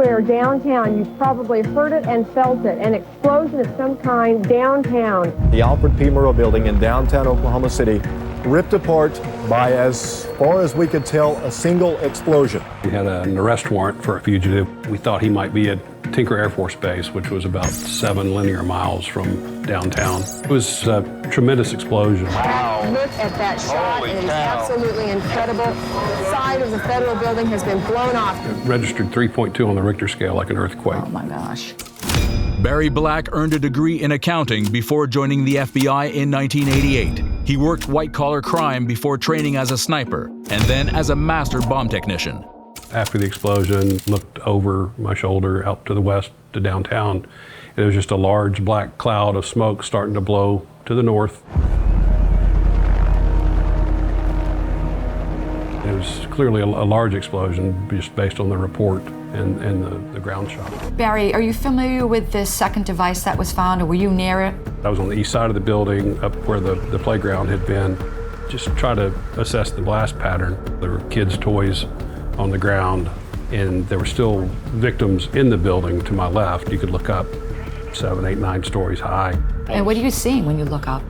Everywhere downtown, you've probably heard it and felt it, an explosion of some kind downtown. The Alfred P. Murrah Building in downtown Oklahoma City ripped apart by, as far as we could tell, a single explosion. We had an arrest warrant for a fugitive. We thought he might be at Tinker Air Force Base, which was about 7 linear miles from downtown. It was a tremendous explosion. Wow. Look at that shot. Holy it is cow. absolutely incredible. The side of the federal building has been blown off. It registered 3.2 on the Richter scale, like an earthquake. Oh my gosh. Barry Black earned a degree in accounting before joining the FBI in 1988. He worked white-collar crime before training as a sniper and then as a master bomb technician. After the explosion, looked over my shoulder out to the west to downtown. And there was just a large black cloud of smoke starting to blow to the north. It was clearly a large explosion just based on the report and the ground shock. Barry, are you familiar with this second device that was found, or were you near it? I was on the east side of the building, up where the playground had been, just try to assess the blast pattern. There were kids' toys on the ground, and there were still victims in the building to my left. You could look up 7, 8, 9 stories high. And what are you seeing when you look up?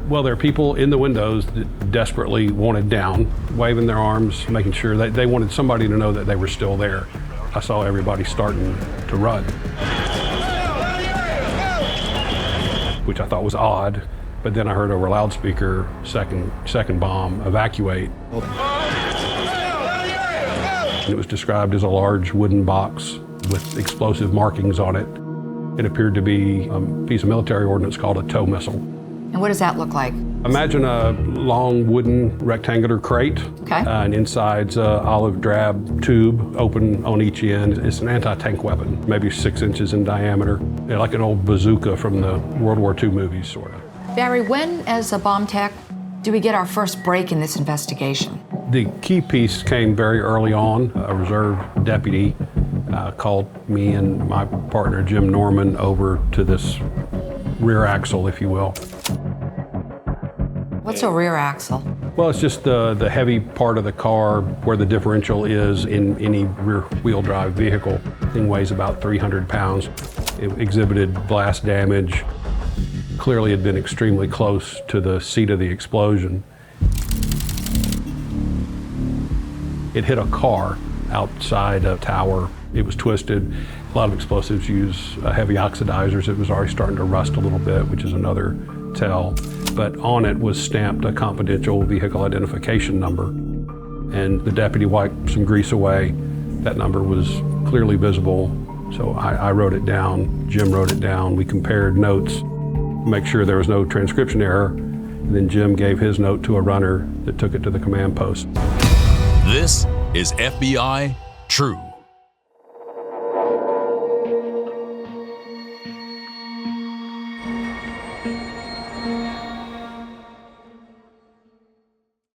Well, there are people in the windows that desperately wanted down, waving their arms, making sure that they wanted somebody to know that they were still there. I saw everybody starting to run, which I thought was odd, but then I heard over a loudspeaker, second bomb, evacuate. It was described as a large wooden box with explosive markings on it. It appeared to be a piece of military ordnance called a tow missile. And what does that look like? Imagine a long wooden rectangular crate, Okay. And inside's a olive drab tube open on each end. It's an anti-tank weapon, maybe 6 inches in diameter. They're like an old bazooka from the World War II movies, sort of. Barry, when, as a bomb tech, do we get our first break in this investigation? The key piece came very early on. A reserve deputy called me and my partner, Jim Norman, over to this rear axle, if you will. What's a rear axle? Well, it's just the heavy part of the car where the differential is in any rear-wheel drive vehicle. The thing weighs about 300 pounds. It exhibited blast damage. Clearly had been extremely close to the seat of the explosion. It hit a car outside a tower. It was twisted. A lot of explosives use heavy oxidizers. It was already starting to rust a little bit, which is another tell. But on it was stamped a confidential vehicle identification number. And the deputy wiped some grease away. That number was clearly visible. So I wrote it down, Jim wrote it down. We compared notes, make sure there was no transcription error. And then Jim gave his note to a runner that took it to the command post. This is FBI True.